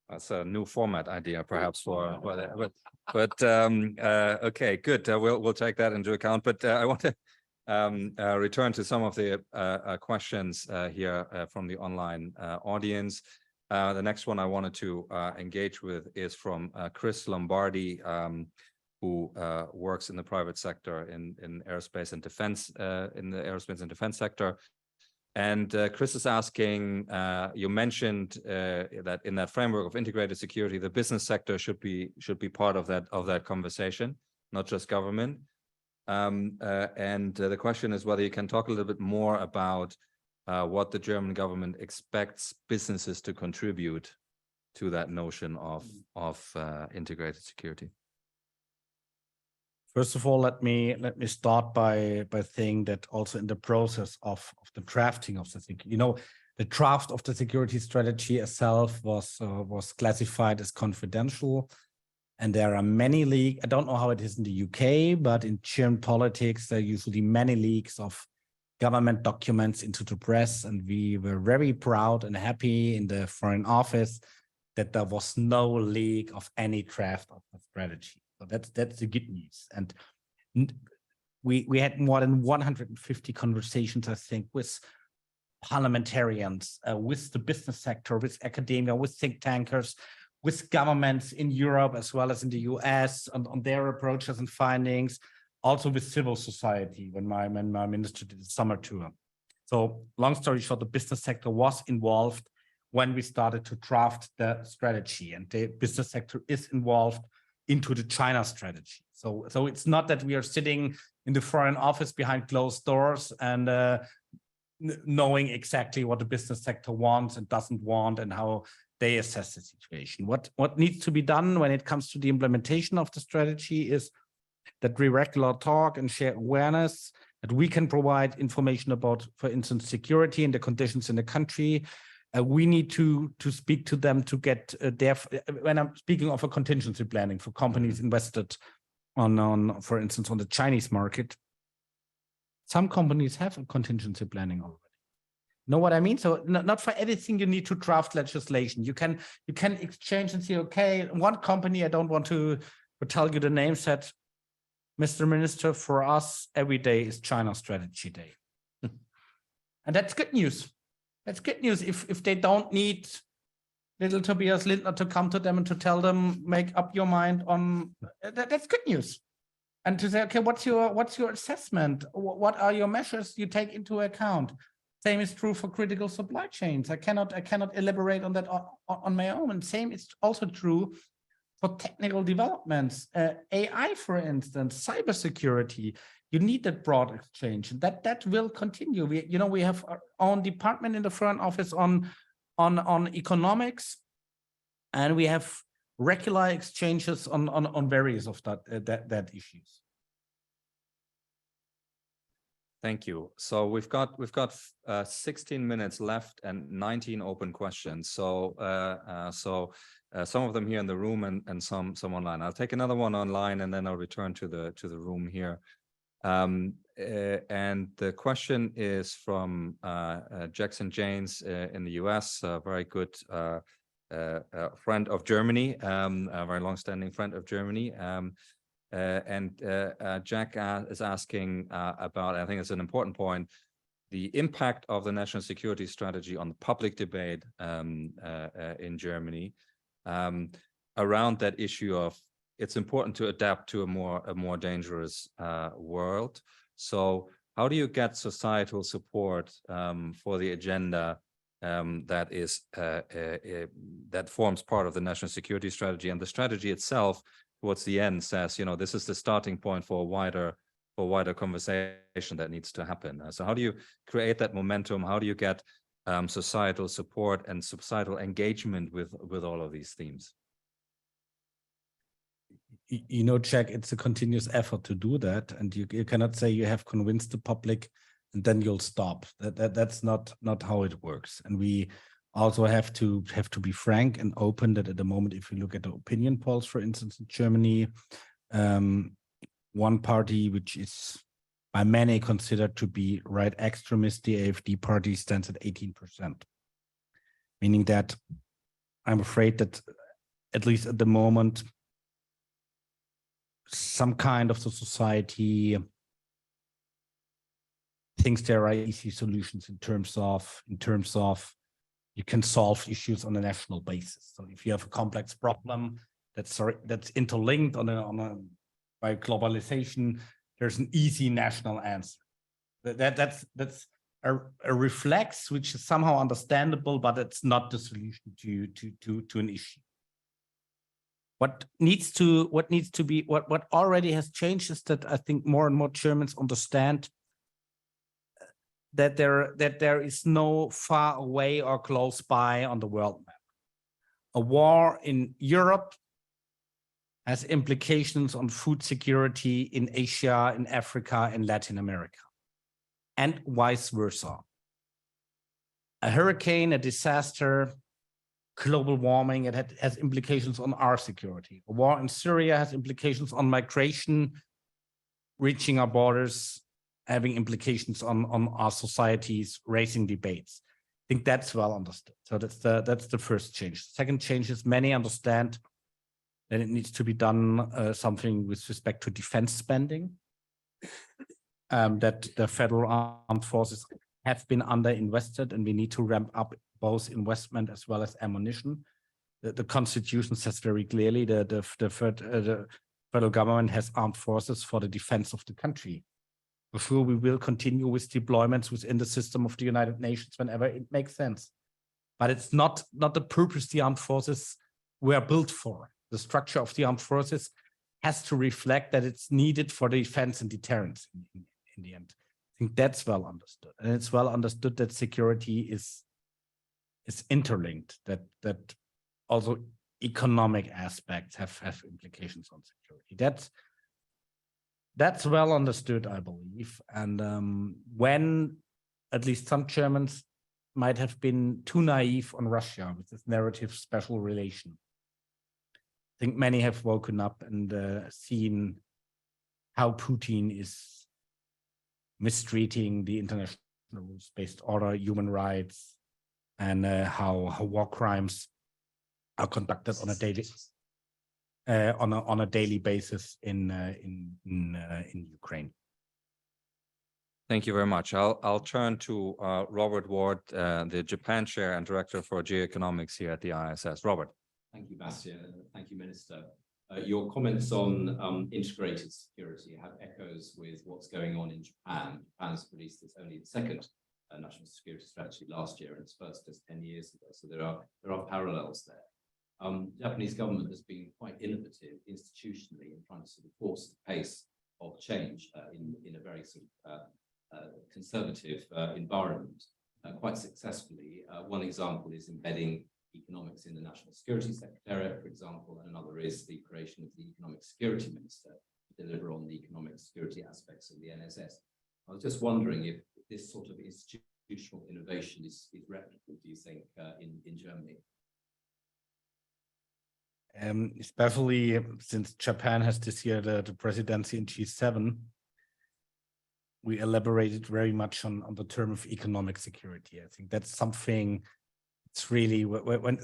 That's a new format idea, perhaps for that. But okay, good. We'll take that into account. But I want to return to some of the questions here from the online audience. The next one I wanted to engage with is from Chris Lombardi, who works in the private sector in aerospace and defense, in the aerospace and defense sector. And Chris is asking, you mentioned that in that framework of integrated security, the business sector should be part of that conversation, not just government. And the question is whether you can talk a little bit more about what the German government expects businesses to contribute to that notion of integrated security. First of all, let me start by saying that also in the process of the drafting of the thing, the draft of the security strategy itself was classified as confidential, and there are many leaks. I don't know how it is in the UK, but in German politics, there are usually many leaks of government documents into the press, and we were very proud and happy in the Foreign Office that there was no leak of any draft of the strategy. So that's the good news. And we had more than 150 conversations, I think, with parliamentarians, with the business sector, with academia, with think tankers, with governments in Europe as well as in the US on their approaches and findings, also with civil society when my minister did the summer tour. So long story short, the business sector was involved when we started to draft the strategy, and the business sector is involved into the China strategy. So it's not that we are sitting in the Foreign Office behind closed doors and knowing exactly what the business sector wants and doesn't want and how they assess the situation. What needs to be done when it comes to the implementation of the strategy is that we regularly talk and share awareness, that we can provide information about, for instance, security and the conditions in the country. We need to speak to them to get when I'm speaking of a contingency planning for companies invested on, for instance, on the Chinese market. Some companies have a contingency planning already. Know what I mean? So not for everything you need to draft legislation. You can exchange and say, okay, one company, I don't want to tell you the name, said, Mr. Minister, for us, every day is China Strategy Day. And that's good news. That's good news if they don't need little Tobias Lindner to come to them and to tell them, make up your mind on that. That's good news. And to say, okay, what's your assessment? What are your measures you take into account? Same is true for critical supply chains. I cannot elaborate on that on my own. And same is also true for technical developments, AI, for instance, cybersecurity. You need that broad exchange. That will continue. We have our own department in the Foreign Office on economics, and we have regular exchanges on various of that issues. Thank you. So we've got 16 minutes left and 19 open questions. So some of them here in the room and some online. I'll take another one online and then I'll return to the room here. And the question is from Jackson Janes in the US, a very good friend of Germany, a very long-standing friend of Germany. Jack is asking about, I think it's an important point, the impact of the national security strategy on the public debate in Germany around that issue of it's important to adapt to a more dangerous world. So how do you get societal support for the agenda that forms part of the national security strategy, and the strategy itself towards the end says, this is the starting point for a wider conversation that needs to happen. So how do you create that momentum? How do you get societal support and societal engagement with all of these themes? Jack, it's a continuous effort to do that, and you cannot say you have convinced the public and then you'll stop. That's not how it works. And we also have to be frank and open that at the moment, if you look at the opinion polls, for instance, in Germany, one party which is by many considered to be right extremist, the AfD party, stands at 18%. Meaning that I'm afraid that at least at the moment, some kind of the society thinks there are easy solutions in terms of you can solve issues on a national basis. So if you have a complex problem that's interlinked by globalization, there's an easy national answer. That's a reflex which is somehow understandable, but it's not the solution to an issue. What already has changed is that I think more and more Germans understand that there is no far away or close by on the world map. A war in Europe has implications on food security in Asia, in Africa, in Latin America, and vice versa. A hurricane, a disaster, global warming, it has implications on our security. A war in Syria has implications on migration, reaching our borders, having implications on our societies, raising debates. I think that's well understood. So that's the first change. The second change is many understand that it needs to be done something with respect to defense spending, that the federal armed forces have been underinvested, and we need to ramp up both investment as well as ammunition. The Constitution says very clearly that the federal government has armed forces for the defense of the country. For sure, we will continue with deployments within the system of the United Nations whenever it makes sense. But it's not the purpose the armed forces were built for. The structure of the armed forces has to reflect that it's needed for defense and deterrence in the end. I think that's well understood. And it's well understood that security is interlinked, that also economic aspects have implications on security. That's well understood, I believe. And when at least some Germans might have been too naive on Russia with this narrative special relation, I think many have woken up and seen how Putin is mistreating the international rules-based order, human rights, and how war crimes are conducted on a daily basis in Ukraine. Thank you very much. I'll turn to Robert Ward, the Japan Chair and Director for Geoeconomics here at the IISS. Robert. Thank you, Bastian. Thank you, Minister. Your comments on integrated security have echoes with what's going on in Japan. Japan's released only the second national security strategy last year, and its first just 10 years ago. So there are parallels there. Japanese government has been quite innovative institutionally in trying to sort of force the pace of change in a very sort of conservative environment quite successfully. One example is embedding economics in the National Security Secretariat, for example, and another is the creation of the Economic Security Minister to deliver on the economic security aspects of the NSS. I was just wondering if this sort of institutional innovation is replicable, do you think, in Germany? Especially since Japan has this year the presidency in G7, we elaborated very much on the term of economic security. I think that's something. It's really when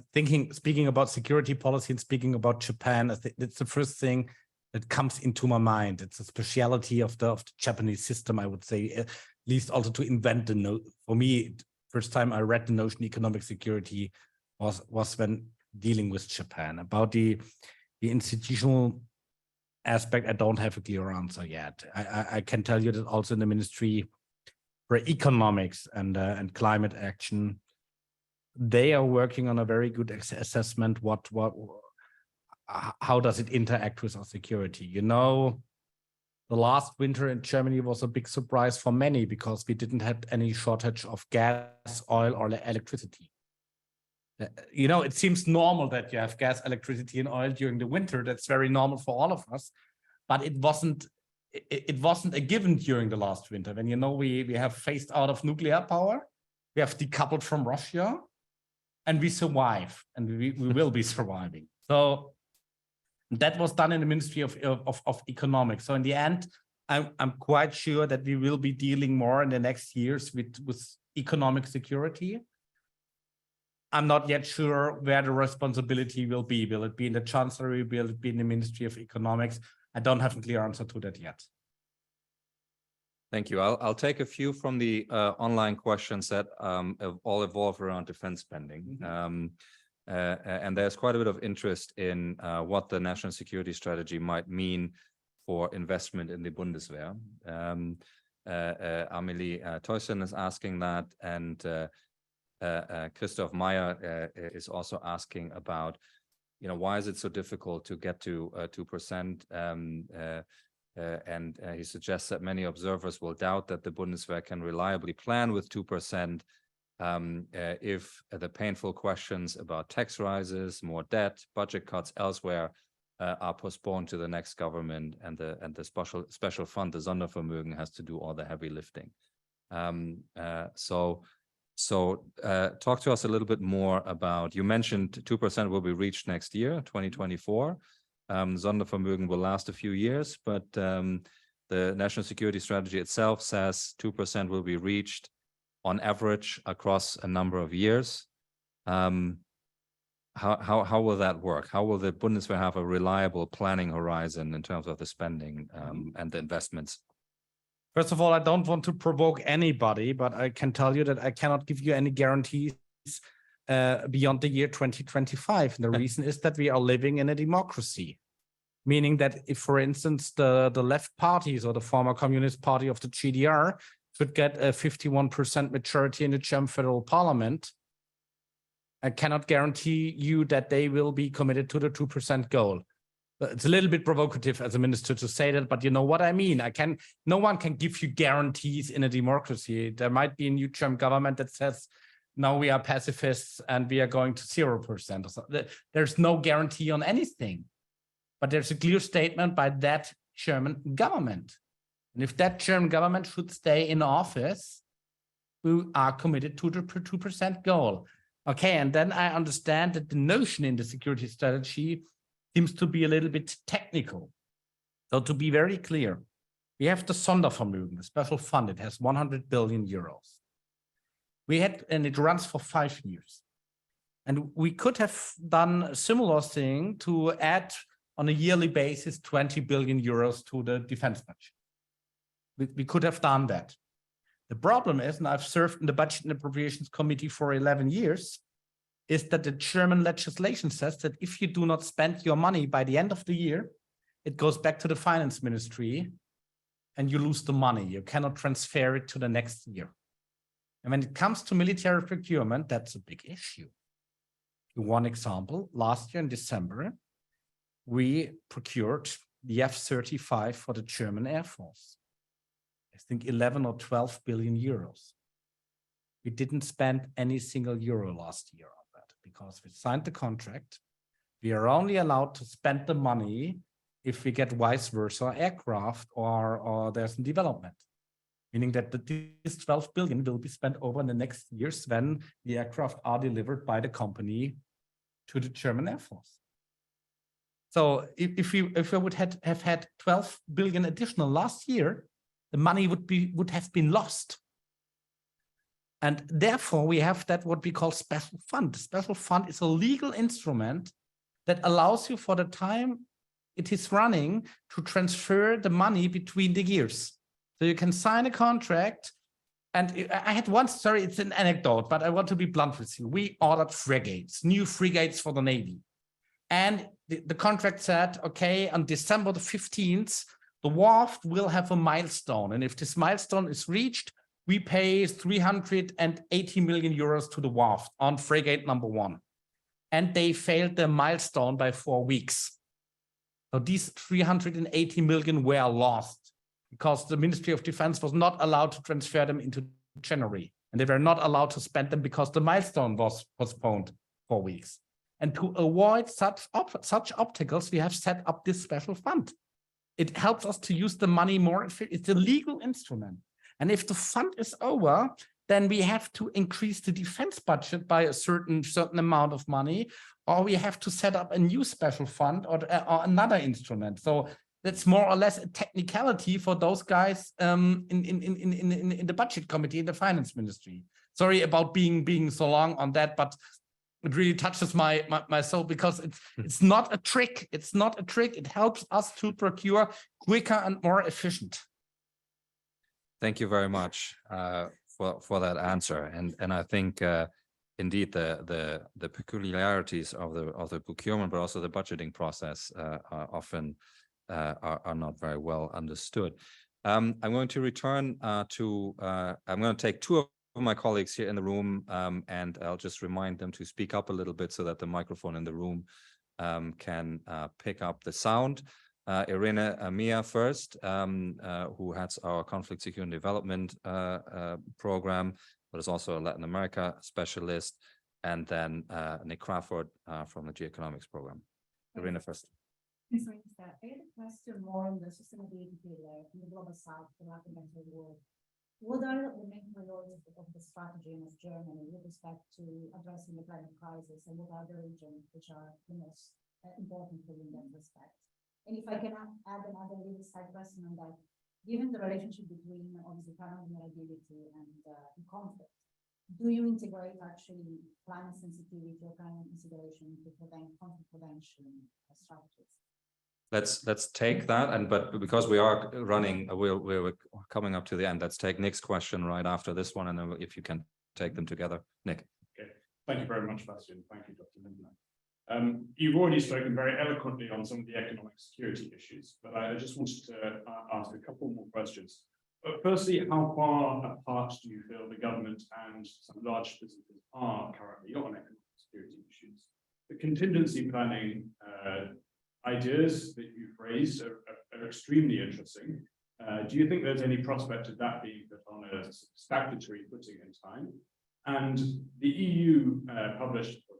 speaking about security policy and speaking about Japan, I think that's the first thing that comes into my mind. It's a speciality of the Japanese system, I would say, at least also to invent the note. For me, first time I read the notion economic security was when dealing with Japan. About the institutional aspect, I don't have a clear answer yet. I can tell you that also in the Ministry for Economics and Climate Action, they are working on a very good assessment. How does it interact with our security? You know, the last winter in Germany was a big surprise for many because we didn't have any shortage of gas, oil, or electricity. You know, it seems normal that you have gas, electricity, and oil during the winter. That's very normal for all of us, but it wasn't a given during the last winter. When, you know, we have phased out of nuclear power, we have decoupled from Russia, and we survive, and we will be surviving. So that was done in the Ministry of Economics. So in the end, I'm quite sure that we will be dealing more in the next years with economic security. I'm not yet sure where the responsibility will be. Will it be in the Chancellery? Will it be in the Ministry of Economics? I don't have a clear answer to that yet. Thank you. I'll take a few from the online questions that all evolve around defense spending. And there's quite a bit of interest in what the national security strategy might mean for investment in the Bundeswehr. Amelie Teussen is asking that, and Christoph Meyer is also asking about, you know, why is it so difficult to get to 2%? And he suggests that many observers will doubt that the Bundeswehr can reliably plan with 2% if the painful questions about tax rises, more debt, budget cuts elsewhere are postponed to the next government, and the special fund, the Sondervermögen, has to do all the heavy lifting. So talk to us a little bit more about, you mentioned 2% will be reached next year, 2024. Sondervermögen will last a few years, but the national security strategy itself says 2% will be reached on average across a number of years. How will that work? How will the Bundeswehr have a reliable planning horizon in terms of the spending and the investments? First of all, I don't want to provoke anybody, but I can tell you that I cannot give you any guarantees beyond the year 2025. And the reason is that we are living in a democracy, meaning that if, for instance, the left parties or the former Communist Party of the GDR should get a 51% majority in the German federal parliament, I cannot guarantee you that they will be committed to the 2% goal. It's a little bit provocative as a minister to say that, but you know what I mean. No one can give you guarantees in a democracy. There might be a new German government that says, no, we are pacifists and we are going to 0%. So there's no guarantee on anything, but there's a clear statement by that German government. And if that German government should stay in office, we are committed to the 2% goal. Okay, and then I understand that the notion in the security strategy seems to be a little bit technical. So to be very clear, we have the Sondervermögen, the special fund. It has 100 billion euros. And it runs for 5 years. And we could have done a similar thing to add on a yearly basis 20 billion euros to the defense budget. We could have done that. The problem is, and I've served in the Budget and Appropriations Committee for 11 years, is that the German legislation says that if you do not spend your money by the end of the year, it goes back to the finance ministry and you lose the money. You cannot transfer it to the next year. And when it comes to military procurement, that's a big issue. One example, last year in December, we procured the F-35 for the German Air Force. I think 11 or 12 billion euros. We didn't spend any single euro last year on that because we signed the contract. We are only allowed to spend the money if we get vice versa aircraft or there's a development. Meaning that this 12 billion will be spent over the next years when the aircraft are delivered by the company to the German Air Force. So if we would have had 12 billion additional last year, the money would have been lost. And therefore we have that what we call special fund. The special fund is a legal instrument that allows you for the time it is running to transfer the money between the years. So you can sign a contract. And I had once, sorry, it's an anecdote, but I want to be blunt with you. We ordered frigates, new frigates for the Navy. And the contract said, okay, on December the 15th, the Werft will have a milestone. And if this milestone is reached, we pay 380 million euros to the Werft on frigate number 1. And they failed their milestone by 4 weeks. So these 380 million were lost because the Ministry of Defense was not allowed to transfer them into January. And they were not allowed to spend them because the milestone was postponed 4 weeks. And to avoid such obstacles, we have set up this special fund. It helps us to use the money more efficiently. It's a legal instrument. And if the fund is over, then we have to increase the defense budget by a certain amount of money, or we have to set up a new special fund or another instrument. So that's more or less a technicality for those guys in the budget committee in the finance ministry. Sorry about being so long on that, but it really touches my soul because it's not a trick. It's not a trick. It helps us to procure quicker and more efficient. Thank you very much for that answer. And I think indeed the peculiarities of the procurement, but also the budgeting process are often are not very well understood. I'm going to return I'm going to take two of my colleagues here in the room, and I'll just remind them to speak up a little bit so that the microphone in the room can pick up the sound. Irene Mia first, who heads our conflict, security, and development program, but is also a Latin America specialist, and then Nick Crawford from the Geoeconomics program. Irene first. Thanks, Minister. I had a question more on the sustainability pillar in the global south, the Latin American world. What are the main priorities of the strategy of Germany with respect to addressing the climate crisis, and what are the regions which are the most important for you in that respect? And if I can add another little side question on that, given the relationship between obviously climate vulnerability and conflict, do you integrate actually climate sensitivity or climate consideration to prevent conflict prevention strategies? Let's take that, but because we are running, we're coming up to the end. Let's take Nick's question right after this one, and then if you can take them together, Nick. Okay, thank you very much, Bastian. Thank you, Dr. Lindner. You've already spoken very eloquently on some of the economic security issues, but I just wanted to ask a couple more questions. But firstly, how far apart do you feel the government and some large businesses are currently on economic security issues? The contingency planning ideas that you've raised are extremely interesting. Do you think there's any prospect of that being put on a statutory footing in time? And the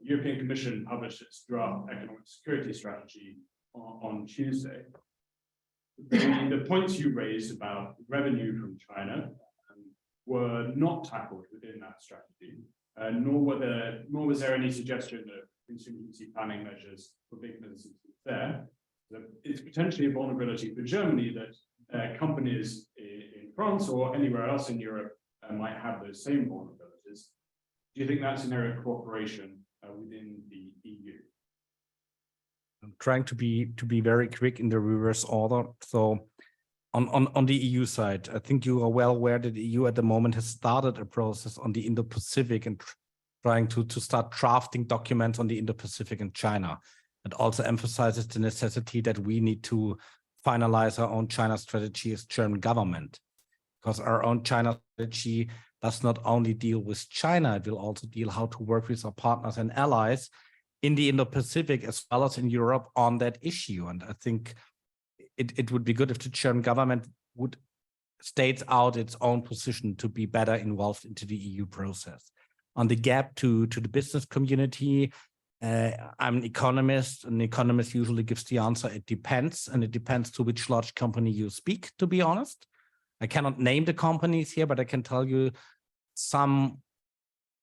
European Commission published its draft economic security strategy on Tuesday. The points you raised about revenue from China were not tackled within that strategy, nor was there any suggestion of contingency planning measures for big businesses there. It's potentially a vulnerability for Germany that companies in France or anywhere else in Europe might have those same vulnerabilities. Do you think that's an area of cooperation within the EU? I'm trying to be very quick in the reverse order. So on the EU side, I think you are well aware that the EU at the moment has started a process on the Indo-Pacific and trying to start drafting documents on the Indo-Pacific and China. It also emphasizes the necessity that we need to finalize our own China strategy as German government, because our own China strategy does not only deal with China, it will also deal how to work with our partners and allies in the Indo-Pacific as well as in Europe on that issue. And I think it would be good if the German government would state out its own position to be better involved into the EU process. On the gap to the business community, I'm an economist. An economist usually gives the answer, it depends, and it depends to which large company you speak, to be honest. I cannot name the companies here, but I can tell you some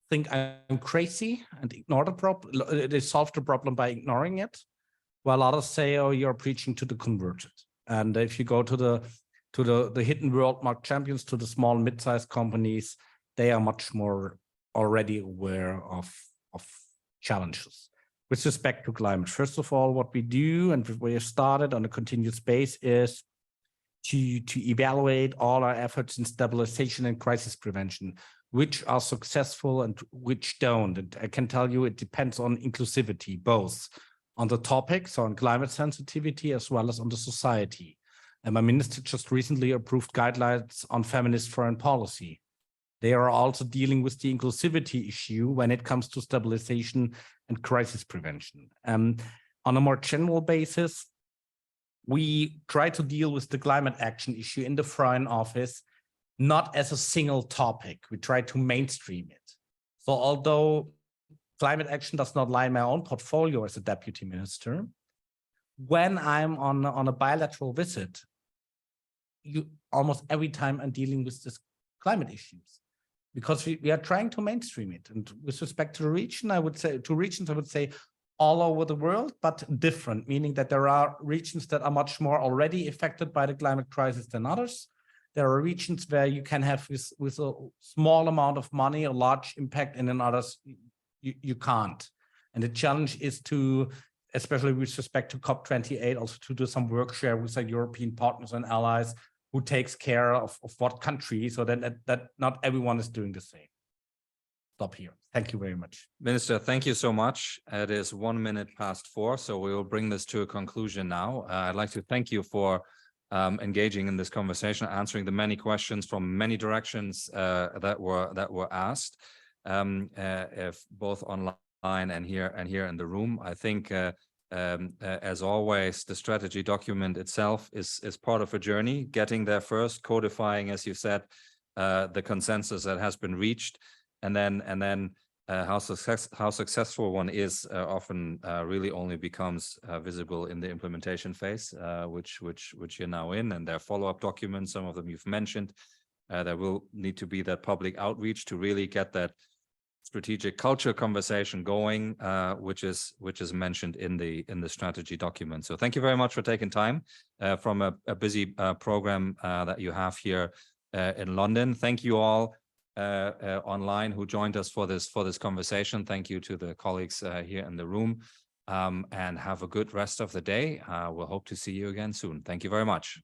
think I'm crazy and ignore the problem. They solve the problem by ignoring it, while others say, oh, you're preaching to the converted. And if you go to the hidden world market champions, to the small mid-sized companies, they are much more already aware of challenges. With respect to climate, first of all, what we do and we have started on a continuous base is to evaluate all our efforts in stabilization and crisis prevention, which are successful and which don't. And I can tell you it depends on inclusivity, both on the topic, so on climate sensitivity, as well as on the society. And my minister just recently approved guidelines on feminist foreign policy. They are also dealing with the inclusivity issue when it comes to stabilization and crisis prevention. On a more general basis, we try to deal with the climate action issue in the Foreign Office, not as a single topic. We try to mainstream it. So although climate action does not lie in my own portfolio as a deputy minister, when I'm on a bilateral visit, almost every time I'm dealing with this climate issues, because we are trying to mainstream it. And with respect to the region, I would say all over the world, but different, meaning that there are regions that are much more already affected by the climate crisis than others. There are regions where you can have with a small amount of money a large impact, and in others you can't. And the challenge is to, especially with respect to COP28, also to do some work share with our European partners and allies who takes care of what country, so that not everyone is doing the same. Stop here. Thank you very much. Minister, thank you so much. It is 1:04, so we will bring this to a conclusion now. I'd like to thank you for engaging in this conversation, answering the many questions from many directions that were asked, if both online and here in the room. I think, as always, the strategy document itself is part of a journey, getting there first, codifying, as you said, the consensus that has been reached, and then how successful one is often really only becomes visible in the implementation phase, which you're now in, and there are follow-up documents. Some of them you've mentioned. There will need to be that public outreach to really get that strategic culture conversation going, which is mentioned in the strategy document. So thank you very much for taking time from a busy program that you have here in London. Thank you all online who joined us for this conversation. Thank you to the colleagues here in the room, and have a good rest of the day. We'll hope to see you again soon. Thank you very much.